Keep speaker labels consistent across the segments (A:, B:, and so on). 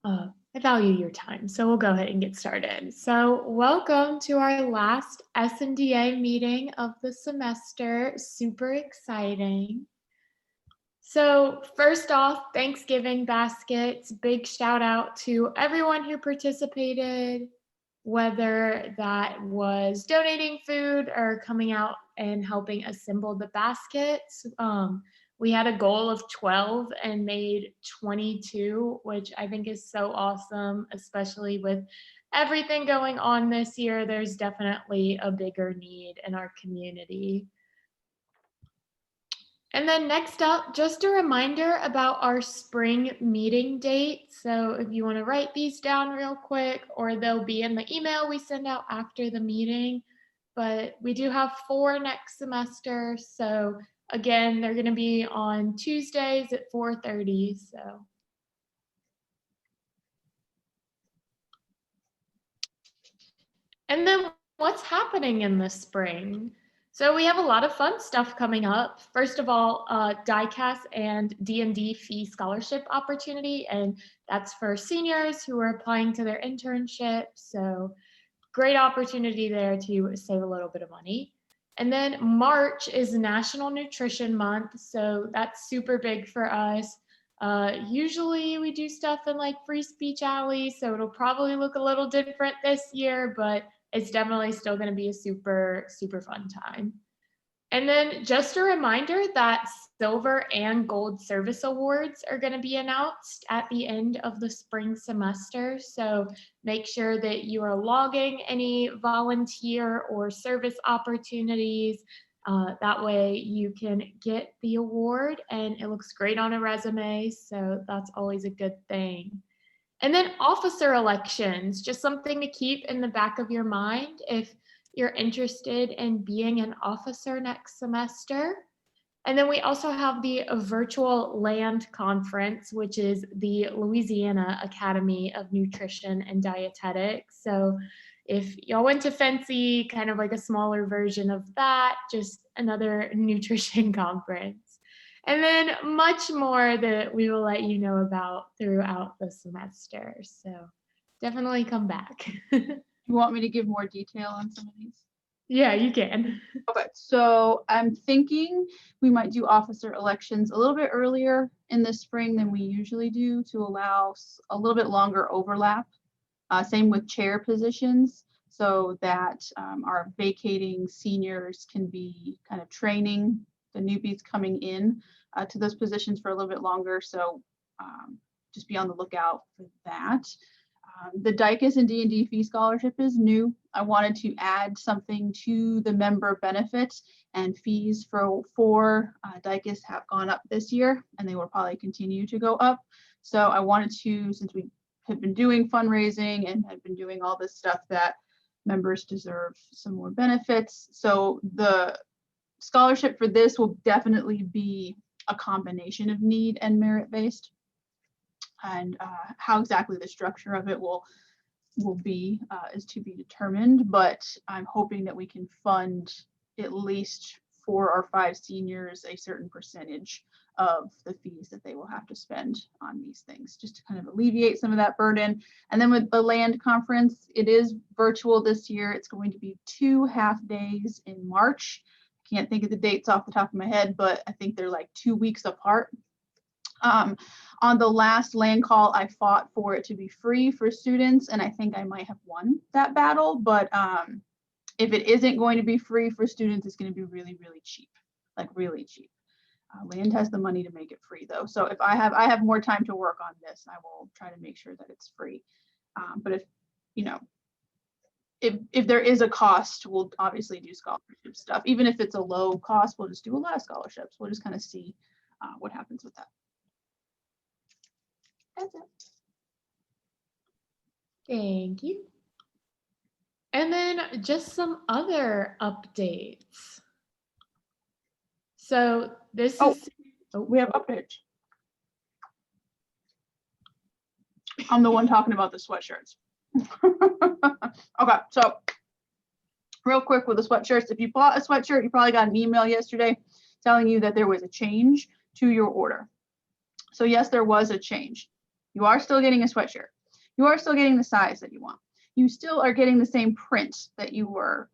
A: I value your time, so we'll go ahead and get started. So welcome to our last SNDA meeting of the semester. Super exciting. So first off, Thanksgiving baskets. Big shout out to everyone who participated, whether that was donating food or coming out and helping assemble the baskets. We had a goal of 12 and made 22, which I think is so awesome, especially with everything going on this year. There's definitely a bigger need in our community. And then next up, just a reminder about our spring meeting date. So if you want to write these down real quick, or they'll be in the email we send out after the meeting. But we do have 4 next semester. So again, they're going to be on Tuesdays at 4:30. So. And then what's happening in the spring? So we have a lot of fun stuff coming up. First of all, DICAS and D&D fee scholarship opportunity, and that's for seniors who are applying to their internship. So great opportunity there to save a little bit of money. And then March is National Nutrition Month, so that's super big for us. Usually we do stuff in like Free Speech Alley, so it'll probably look a little different this year, but it's definitely still going to be a super, super fun time. And then just a reminder that silver and gold service awards are going to be announced at the end of the spring semester. So make sure that you are logging any volunteer or service opportunities. That way you can get the award and it looks great on a resume. So that's always a good thing. And then officer elections, just something to keep in the back of your mind if you're interested in being an officer next semester. And then we also have the virtual LAND conference, which is the Louisiana Academy of Nutrition and Dietetics. So if y'all went to Fancy, kind of like a smaller version of that, just another nutrition conference. And then much more that we will let you know about throughout the semester. So definitely come back.
B: You want me to give more detail on some of these?
A: Yeah, you can.
B: Okay, so I'm thinking we might do officer elections a little bit earlier in the spring than we usually do to allow a little bit longer overlap. Same with chair positions, so that our vacating seniors can be kind of training the newbies coming in to those positions for a little bit longer. So just be on the lookout for that. The DICAS and D&D fee scholarship is new. I wanted to add something to the member benefits, and fees for DICAS have gone up this year and they will probably continue to go up. So I wanted to, since we have been doing fundraising and have been doing all this stuff, that members deserve some more benefits. So the scholarship for this will definitely be a combination of need and merit-based. And how exactly the structure of it will be is to be determined, but I'm hoping that we can fund at least 4 or 5 seniors a certain percentage of the fees that they will have to spend on these things, just to kind of alleviate some of that burden. And then with the LAND conference, it is virtual this year. It's going to be 2 half days in March. I can't think of the dates off the top of my head, but I think they're like 2 weeks apart. On the last LAND call, I fought for it to be free for students, and I think I might have won that battle. But if it isn't going to be free for students, it's going to be really, really cheap, like really cheap. LAND has the money to make it free, though. So if I have more time to work on this, I will try to make sure that it's free. But if you know, if there is a cost, we'll obviously do scholarship stuff. Even if it's a low cost, we'll just do a lot of scholarships. We'll just kind of see what happens with that. That's it.
A: Thank you. And then just some other updates. So this is.
B: Oh, we have updates. I'm the one talking about the sweatshirts. Okay, so real quick with the sweatshirts, if you bought a sweatshirt, you probably got an email yesterday telling you that there was a change to your order. So yes, there was a change. You are still getting a sweatshirt. You are still getting the size that you want. You still are getting the same print that you were,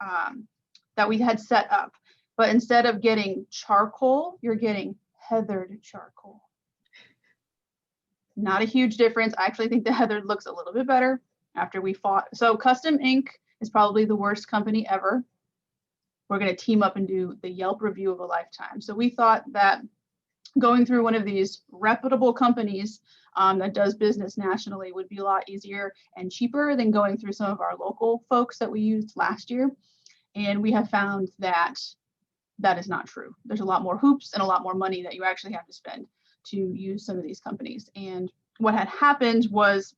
B: that we had set up. But instead of getting charcoal, you're getting heathered charcoal. Not a huge difference. I actually think the heathered looks a little bit better after we fought. So Custom Ink is probably the worst company ever. We're going to team up and do the Yelp review of a lifetime. So we thought that going through one of these reputable companies that does business nationally would be a lot easier and cheaper than going through some of our local folks that we used last year. And we have found that that is not true. There's a lot more hoops and a lot more money that you actually have to spend to use some of these companies. And what had happened was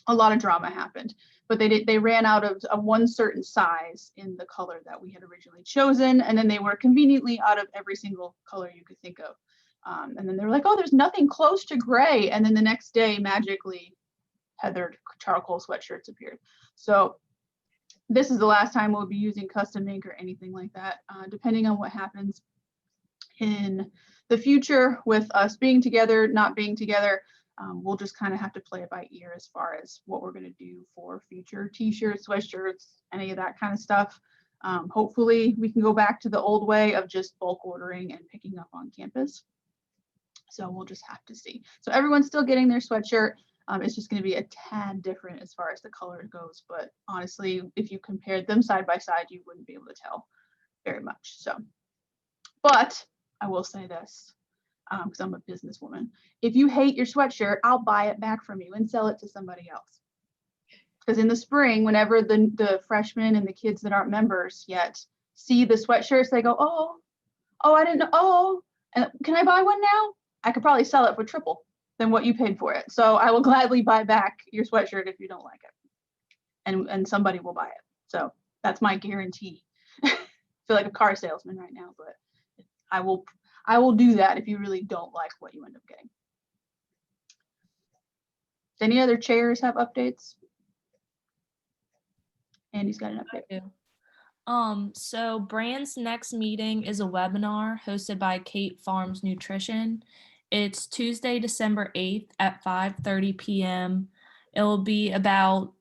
B: a lot of drama happened, but they ran out of one certain size in the color that we had originally chosen. And then they were conveniently out of every single color you could think of. And then they were like, oh, there's nothing close to gray. And then the next day, magically, heathered charcoal sweatshirts appeared. So this is the last time we'll be using Custom Ink or anything like that, depending on what happens in the future with us being together, not being together. We'll just kind of have to play it by ear as far as what we're going to do for future t-shirts, sweatshirts, any of that kind of stuff. Hopefully we can go back to the old way of just bulk ordering and picking up on campus. So we'll just have to see. So everyone's still getting their sweatshirt. It's just going to be a tad different as far as the color goes. But honestly, if you compared them side by side, you wouldn't be able to tell very much. So, but I will say this, because I'm a businesswoman. If you hate your sweatshirt, I'll buy it back from you and sell it to somebody else. Because in the spring, whenever the freshmen and the kids that aren't members yet see the sweatshirts, they go, oh, I didn't know, oh, and can I buy one now? I could probably sell it for triple than what you paid for it. So I will gladly buy back your sweatshirt if you don't like it. And somebody will buy it. So that's my guarantee. I feel like a car salesman right now, but I will do that if you really don't like what you end up getting. Any other chairs have updates? Andy's got an update.
C: I do. So Brand's next meeting is a webinar hosted by Kate Farms Nutrition. It's Tuesday, December 8th at 5:30 p.m. It will be about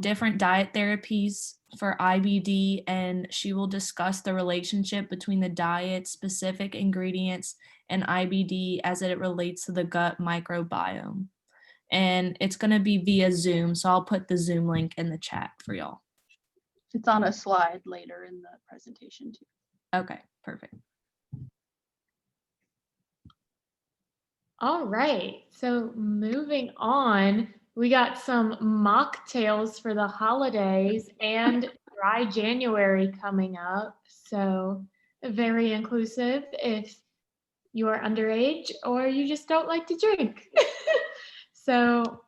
C: different diet therapies for IBD, and she will discuss the relationship between the diet, specific ingredients, and IBD as it relates to the gut microbiome. And it's going to be via Zoom, so I'll put the Zoom link in the chat for y'all.
B: It's on a slide later in the presentation too.
C: Okay, perfect.
A: All right, so moving on, we got some mocktails for the holidays and dry January coming up. So very inclusive if you are underage or you just don't like to drink. So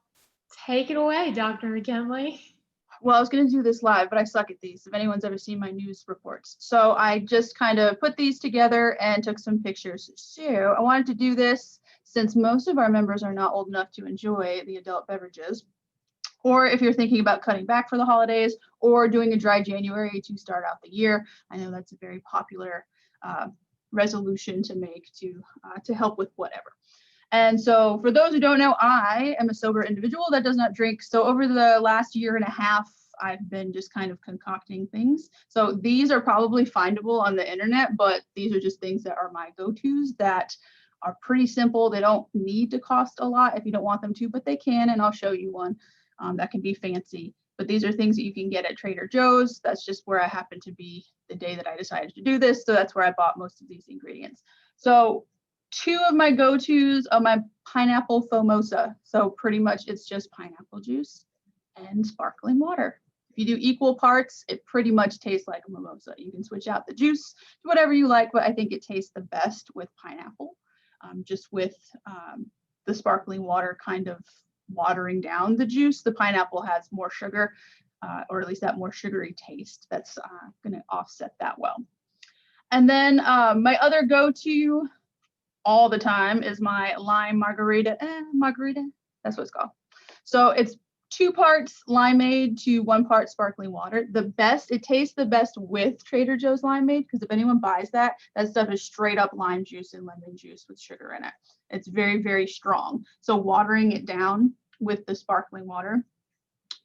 A: take it away, Dr. McKinley.
B: Well, I was going to do this live, but I suck at these, if anyone's ever seen my news reports. So I just kind of put these together and took some pictures. So I wanted to do this since most of our members are not old enough to enjoy the adult beverages, or if you're thinking about cutting back for the holidays or doing a dry January to start out the year. I know that's a very popular resolution to make to help with whatever. And so for those who don't know, I am a sober individual that does not drink. So over the last year and a half, I've been just kind of concocting things. So these are probably findable on the internet, but these are just things that are my go-tos that are pretty simple. They don't need to cost a lot if you don't want them to, but they can, and I'll show you one that can be fancy. But these are things that you can get at Trader Joe's. That's just where I happen to be the day that I decided to do this. So that's where I bought most of these ingredients. So two of my go-tos are my pineapple fomosa. So pretty much it's just pineapple juice and sparkling water. If you do equal parts, it pretty much tastes like a mimosa. You can switch out the juice to whatever you like, but I think it tastes the best with pineapple, just with the sparkling water kind of watering down the juice. The pineapple has more sugar, or at least that more sugary taste that's going to offset that well. And then my other go-to all the time is my lime margarita. Margarita, that's what it's called. So it's 2 parts limeade to 1 part sparkling water. It tastes the best with Trader Joe's limeade, because if anyone buys that stuff is straight up lime juice and lemon juice with sugar in it. It's very, very strong. So watering it down with the sparkling water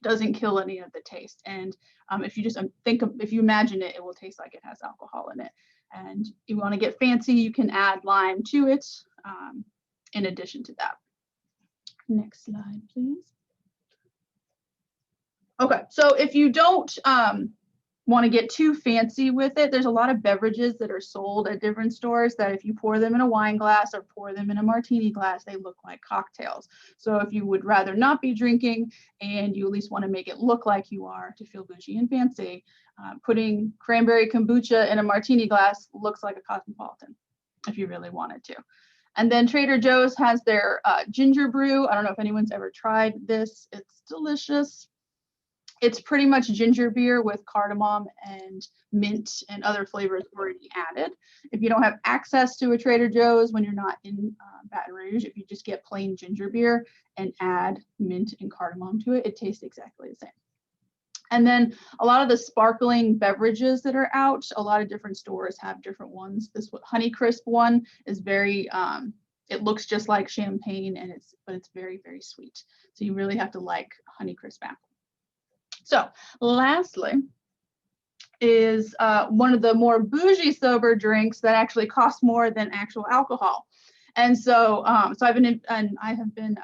B: doesn't kill any of the taste. And if you just if you imagine it, it will taste like it has alcohol in it. And you want to get fancy, you can add lime to it in addition to that. Next slide, please. Okay, so if you don't want to get too fancy with it, there's a lot of beverages that are sold at different stores that if you pour them in a wine glass or pour them in a martini glass, they look like cocktails. So if you would rather not be drinking and you at least want to make it look like you are to feel bougie and fancy, putting cranberry kombucha in a martini glass looks like a cosmopolitan if you really wanted to. And then Trader Joe's has their ginger brew. I don't know if anyone's ever tried this. It's delicious. It's pretty much ginger beer with cardamom and mint and other flavors already added. If you don't have access to a Trader Joe's when you're not in Baton Rouge, if you just get plain ginger beer and add mint and cardamom to it, it tastes exactly the same. And then a lot of the sparkling beverages that are out, a lot of different stores have different ones. This Honeycrisp one is very, it looks just like champagne, and but it's very, very sweet. So you really have to like Honeycrisp apple. So lastly is one of the more bougie sober drinks that actually cost more than actual alcohol. And so, I have been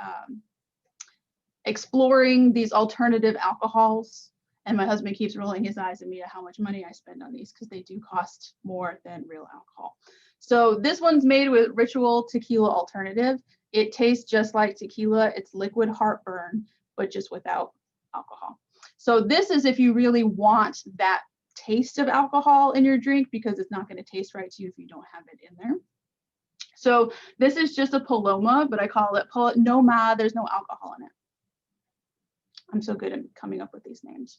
B: exploring these alternative alcohols, and my husband keeps rolling his eyes at me at how much money I spend on these because they do cost more than real alcohol. So this one's made with Ritual Tequila Alternative. It tastes just like tequila. It's liquid heartburn, but just without alcohol. So this is if you really want that taste of alcohol in your drink, because it's not going to taste right to you if you don't have it in there. So this is just a Paloma, but I call it Noma. There's no alcohol in it. I'm so good at coming up with these names.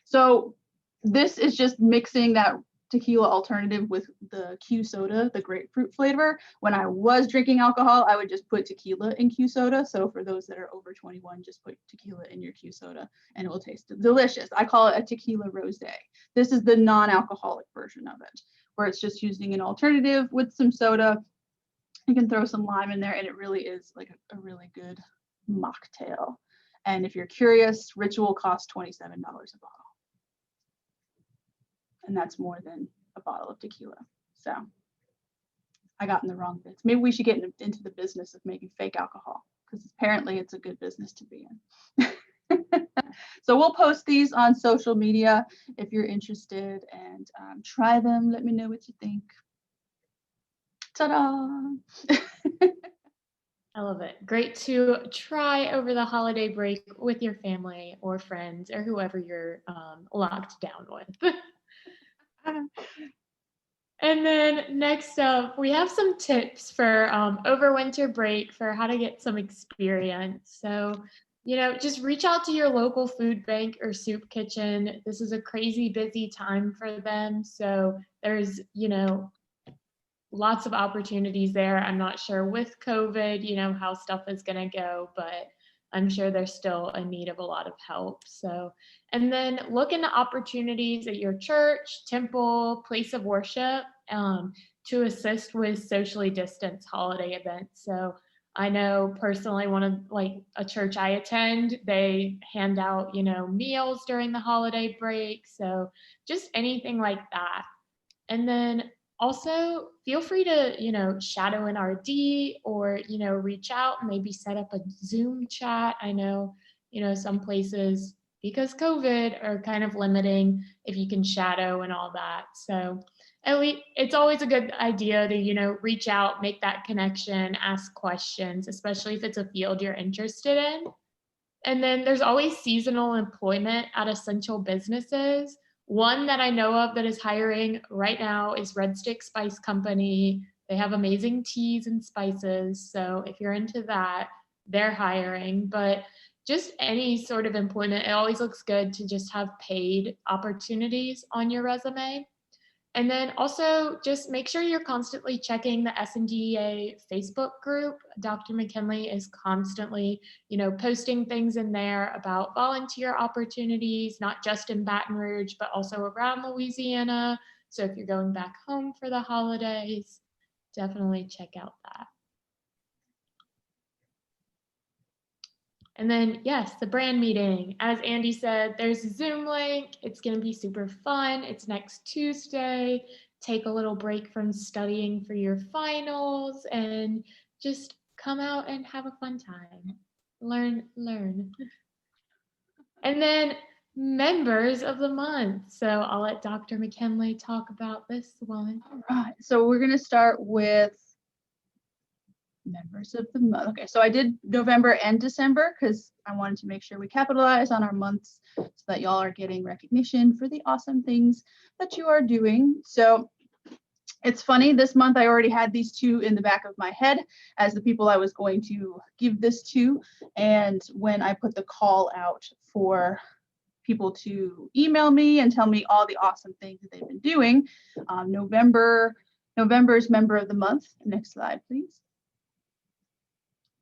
B: So this is just mixing that tequila alternative with the Q soda, the grapefruit flavor. When I was drinking alcohol, I would just put tequila in Q soda. So for those that are over 21, just put tequila in your Q soda and it will taste delicious. I call it a tequila rosé. This is the non-alcoholic version of it, where it's just using an alternative with some soda. You can throw some lime in there and it really is like a really good mocktail. And if you're curious, Ritual costs $27 a bottle. And that's more than a bottle of tequila. So I got in the wrong bits. Maybe we should get into the business of making fake alcohol, because apparently it's a good business to be in. So we'll post these on social media if you're interested, and try them. Let me know what you think. Ta-da!
A: I love it. Great to try over the holiday break with your family or friends or whoever you're locked down with. And then next up, we have some tips for over winter break for how to get some experience. So, just reach out to your local food bank or soup kitchen. This is a crazy busy time for them. So there's, lots of opportunities there. I'm not sure with COVID, how stuff is going to go, but I'm sure they're still in need of a lot of help. So, and then look into opportunities at your church, temple, place of worship to assist with socially distanced holiday events. So I know personally one of a church I attend, they hand out, meals during the holiday break. So just anything like that. And then also feel free to, shadow an RD or, reach out, maybe set up a Zoom chat. I know, some places, because COVID, are kind of limiting if you can shadow and all that. So at least it's always a good idea to, reach out, make that connection, ask questions, especially if it's a field you're interested in. And then there's always seasonal employment at essential businesses. One that I know of that is hiring right now is Red Stick Spice Company. They have amazing teas and spices. So if you're into that, they're hiring. But just any sort of employment, it always looks good to just have paid opportunities on your resume. And then also just make sure you're constantly checking the SNDA Facebook group. Dr. McKinley is constantly, posting things in there about volunteer opportunities, not just in Baton Rouge, but also around Louisiana. So if you're going back home for the holidays, definitely check out that. And then, yes, the brand meeting. As Andy said, there's a Zoom link. It's going to be super fun. It's next Tuesday. Take a little break from studying for your finals and just come out and have a fun time. Learn. And then members of the month. So I'll let Dr. McKinley talk about this one.
B: All right, so we're going to start with members of the month. Okay, so I did November and December because I wanted to make sure we capitalize on our months so that y'all are getting recognition for the awesome things that you are doing. So it's funny, this month I already had these two in the back of my head as the people I was going to give this to. And when I put the call out for people to email me and tell me all the awesome things that they've been doing, November's member of the month, next slide please,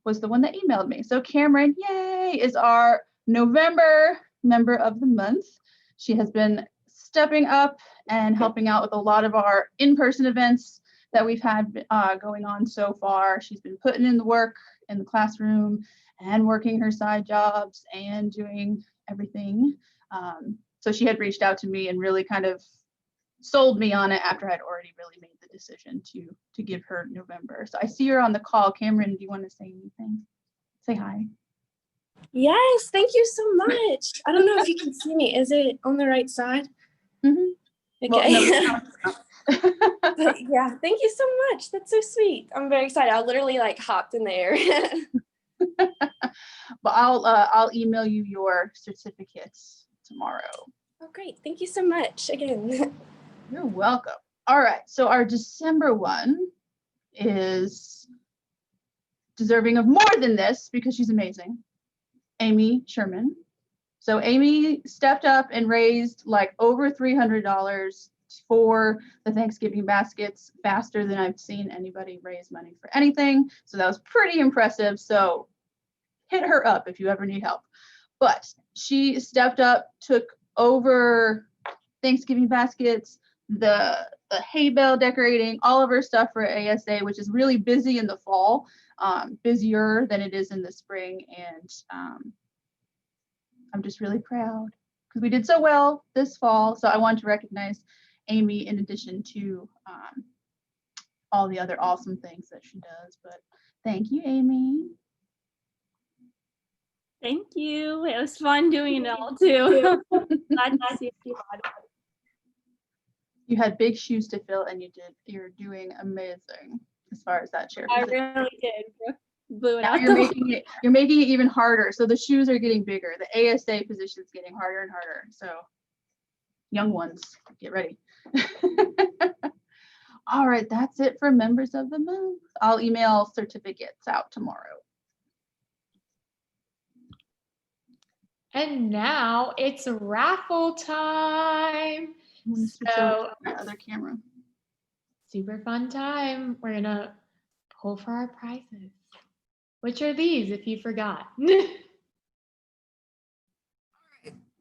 B: was the one that emailed me. So Cameron, yay, is our November member of the month. She has been stepping up and helping out with a lot of our in-person events that we've had going on so far. She's been putting in the work in the classroom and working her side jobs and doing everything. So she had reached out to me and really kind of sold me on it after I'd already really made the decision to give her November. So I see her on the call. Cameron, do you want to say anything? Say hi.
D: Yes, thank you so much. I don't know if you can see me. Is it on the right side?
B: Mm-hmm.
D: Okay.
B: Well, no,
D: But yeah, thank you so much. That's so sweet. I'm very excited. I literally hopped in the air.
B: but I'll email you your certificates tomorrow.
D: Oh, great. Thank you so much again.
B: You're welcome. All right, so our December one is deserving of more than this because she's amazing. Amy Sherman. So Amy stepped up and raised over $300 for the Thanksgiving baskets faster than I've seen anybody raise money for anything. So that was pretty impressive. So hit her up if you ever need help. But she stepped up, took over Thanksgiving baskets, the hay bale decorating, all of her stuff for ASA, which is really busy in the fall, busier than it is in the spring. And I'm just really proud because we did so well this fall. So I want to recognize Amy in addition to all the other awesome things that she does. But thank you, Amy.
E: Thank you. It was fun doing it all too. Glad to see you.
B: You had big shoes to fill and you're doing amazing as far as that chair.
E: I really did. Blew it
B: Now
E: out.
B: you're making it even harder. So the shoes are getting bigger. The ASA position is getting harder and harder. So young ones, get ready. All right, that's it for members of the month. I'll email certificates out tomorrow.
A: And now it's raffle time.
B: I'm gonna switch over to my other camera.
A: Super fun time. We're gonna pull for our prizes. Which are these if you forgot?
B: Can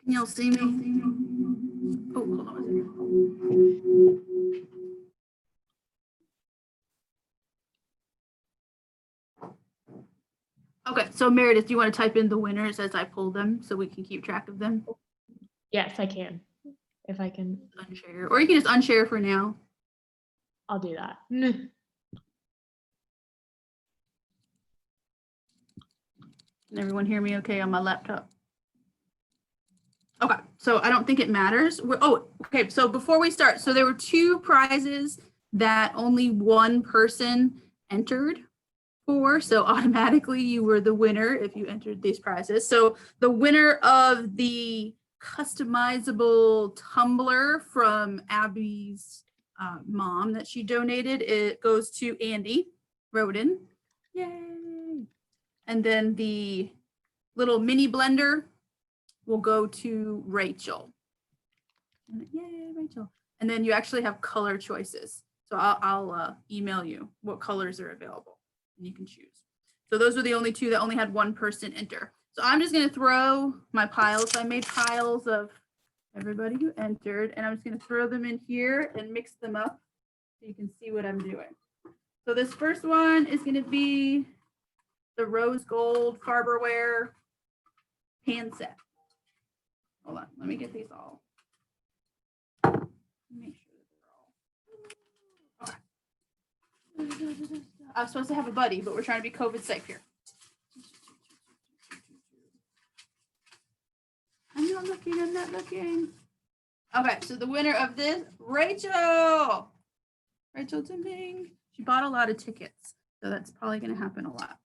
B: y'all see me? Oh, hold on a second. Okay, so Meredith, do you want to type in the winners as I pull them so we can keep track of them?
A: Yes, I can. If I can.
B: Unshare, or you can just unshare for now.
A: I'll do that.
B: Can everyone hear me okay on my laptop? Okay, so I don't think it matters. Okay, so before we start, so there were two prizes that only one person entered for, so automatically you were the winner if you entered these prizes. So the winner of the customizable tumbler from Abby's mom that she donated, it goes to Andy Roden. Yay! And then the little mini blender will go to Rachel. Yay, Rachel. And then you actually have color choices. So I'll email you what colors are available and you can choose. So those were the only two that only had one person enter. So I'm just gonna throw my piles. So I made piles of everybody who entered, and I'm just gonna throw them in here and mix them up so you can see what I'm doing. So this first one is gonna be the rose gold Farberware hand set. Hold on, let me get these all. Make sure that they're all. Okay. I was supposed to have a buddy, but we're trying to be COVID safe here. I'm not looking, I'm not looking. Okay, so the winner of this, Rachel. Rachel Timping. She bought a lot of tickets, so that's probably gonna happen a lot.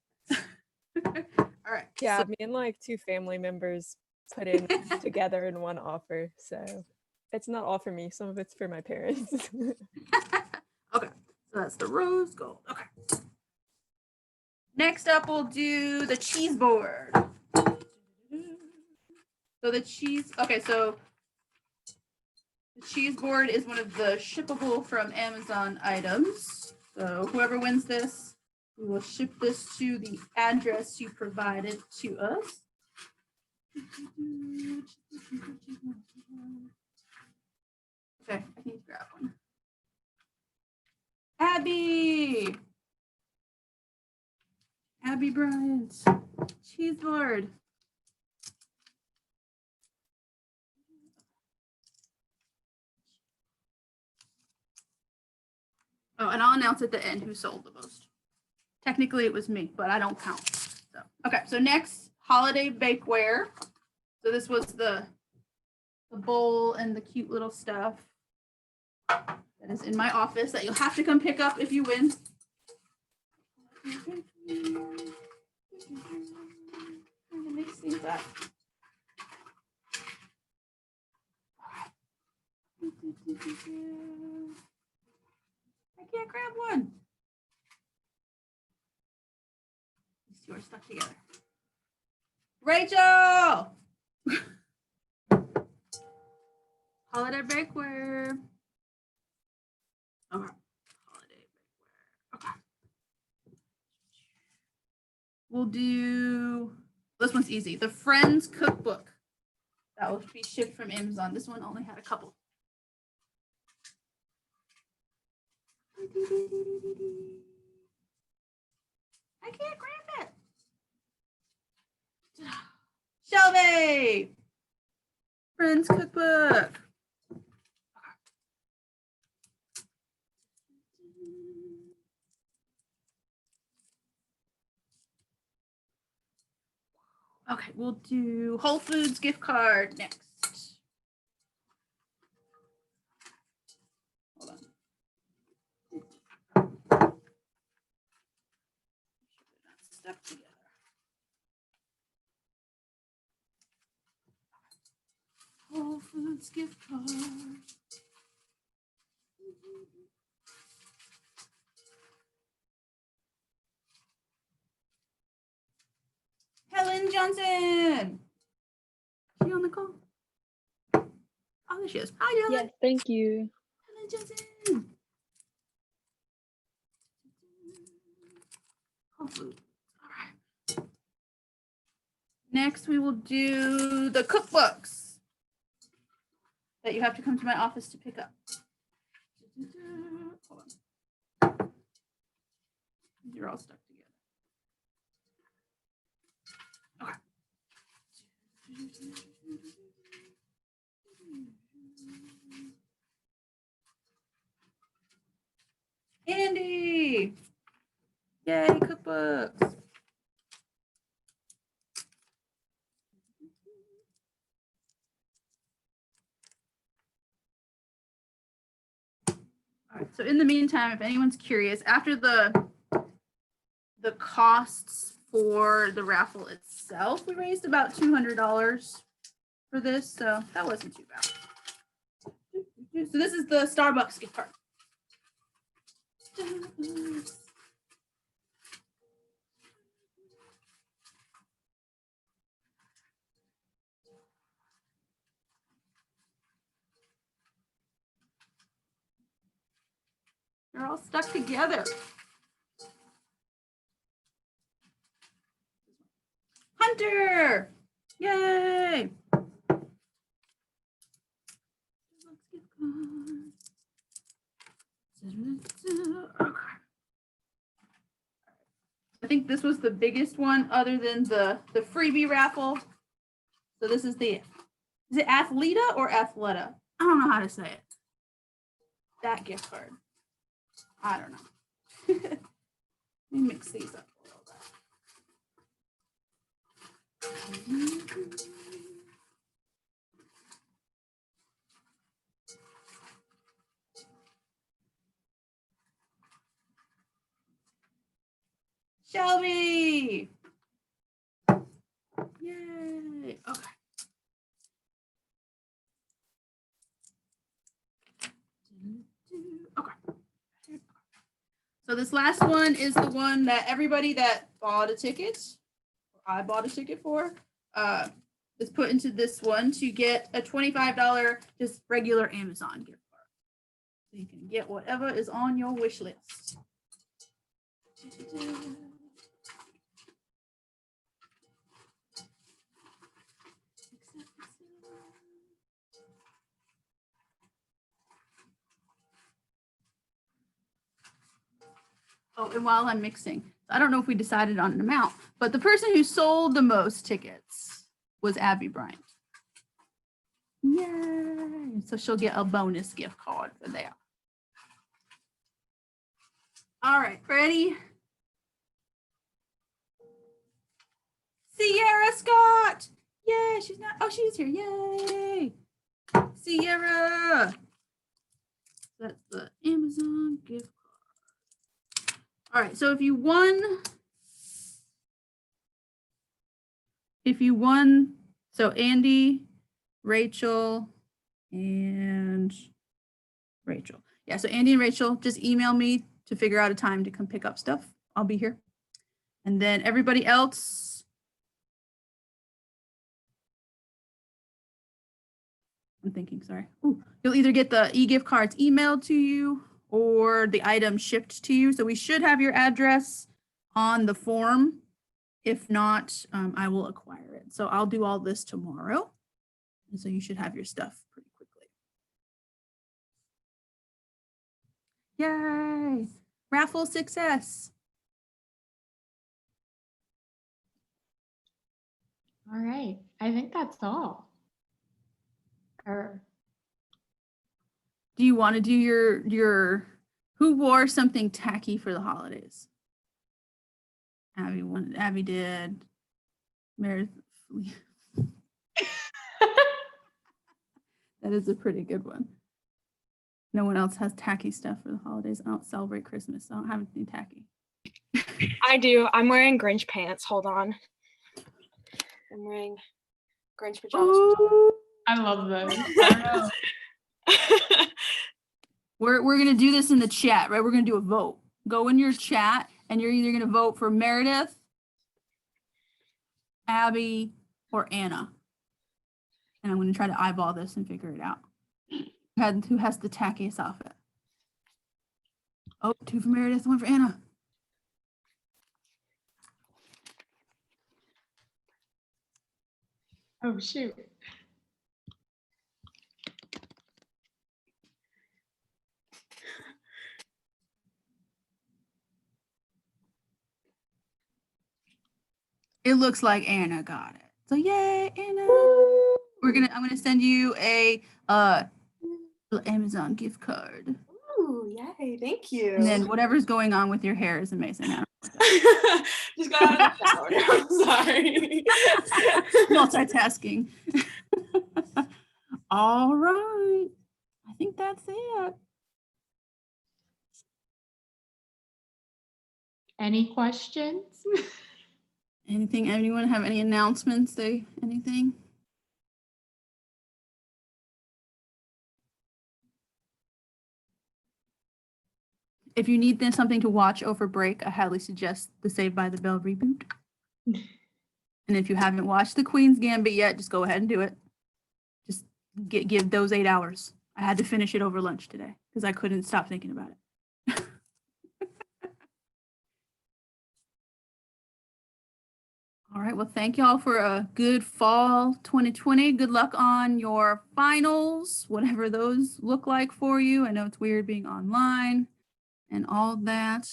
B: All right.
F: Yeah,
B: so-
F: me and like 2 family members put in together in one offer. So it's not all for me. Some of it's for my parents.
B: Okay, so that's the rose gold. Okay. Next up, we'll do the cheese board. So the cheese board is one of the shippable from Amazon items. So whoever wins this, we will ship this to the address you provided to us. Okay, I need to grab one. Abby Bryant, cheese board. Oh, and I'll announce at the end who sold the most. Technically, it was me, but I don't count. So, okay, so next, holiday bakeware. So this was the bowl and the cute little stuff that is in my office that you'll have to come pick up if you win. I'm gonna mix these up. I can't grab one. These two are stuck together. Rachel! Holiday bakeware. Okay. Holiday bakeware. Okay. We'll do, this one's easy. The Friends cookbook. That will be shipped from Amazon. This one only had a couple. I can't grab it. Shelby! Friends cookbook. Okay, we'll do Whole Foods gift card next. Hold on. Stuck together. Whole Foods gift card. Helen Johnson. Is she on the call? Oh, there she is. Hi, Helen.
G: Yes, thank you.
B: Helen Johnson. Whole Foods. All right. Next, we will do the cookbooks that you have to come to my office to pick up. Hold on. You're all stuck together. Okay. Andy! Yay, cookbooks. All right, so in the meantime, if anyone's curious, after the costs for the raffle itself, we raised about $200 for this, so that wasn't too bad. So this is the Starbucks gift card. They're all stuck together. Hunter! Yay! Okay. I think this was the biggest one other than the freebie raffle. So this is is it Athleta or Athleta? I don't know how to say it. That gift card. I don't know. Let me mix these up a little bit. Shelby! Yay! Okay. Okay. So this last one is the one that everybody that bought a ticket, or I bought a ticket for, is put into this one to get a $25 just regular Amazon gift card. So you can get whatever is on your wish list. Oh, and while I'm mixing, I don't know if we decided on an amount, but the person who sold the most tickets was Abby Bryant. Yay! So she'll get a bonus gift card for that. All right, ready? Sierra Scott! Yay, she's not, oh, she's here, yay! Sierra! That's the Amazon gift card. All right, so if you won, so Andy, Rachel, and Rachel. Yeah, so Andy and Rachel, just email me to figure out a time to come pick up stuff. I'll be here. And then everybody else, I'm thinking, sorry. Ooh, you'll either get the e-gift cards emailed to you or the item shipped to you. So we should have your address on the form. If not, I will acquire it. So I'll do all this tomorrow. And so you should have your stuff pretty quickly. Yay! Raffle success.
A: All right. I think that's all.
B: Do you want to do your who wore something tacky for the holidays? Abby did. Meredith. That is a pretty good one. No one else has tacky stuff for the holidays. I don't celebrate Christmas, so I don't have anything tacky.
D: I do. I'm wearing Grinch pants. Hold on. I'm wearing Grinch pajamas.
B: Ooh.
A: I love those. I don't know.
B: We're gonna do this in the chat, right? We're gonna do a vote. Go in your chat, and you're either gonna vote for Meredith, Abby, or Anna. And I'm gonna try to eyeball this and figure it out. Who has the tackiest outfit? Oh, 2 for Meredith, 1 for Anna.
A: Oh, shoot.
B: It looks like Anna got it. So yay, Anna. I'm gonna send you a Amazon gift card.
D: Ooh, yay, thank you.
B: And then whatever's going on with your hair is amazing.
D: Just got out of the shower. I'm sorry.
B: Multitasking. All right. I think that's it.
A: Any questions?
B: Anything, anyone have any announcements? Say anything? If you need something to watch over break, I highly suggest the Saved by the Bell reboot. And if you haven't watched The Queen's Gambit yet, just go ahead and do it. Just give those 8 hours. I had to finish it over lunch today because I couldn't stop thinking about it. All right, well, thank y'all for a good fall 2020. Good luck on your finals, whatever those look like for you. I know it's weird being online and all that,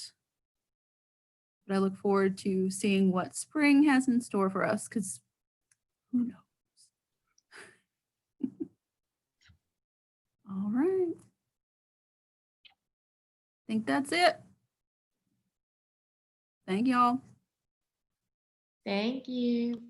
B: but I look forward to seeing what spring has in store for us, because who knows? All right. I think that's it. Thank y'all.
A: Thank you.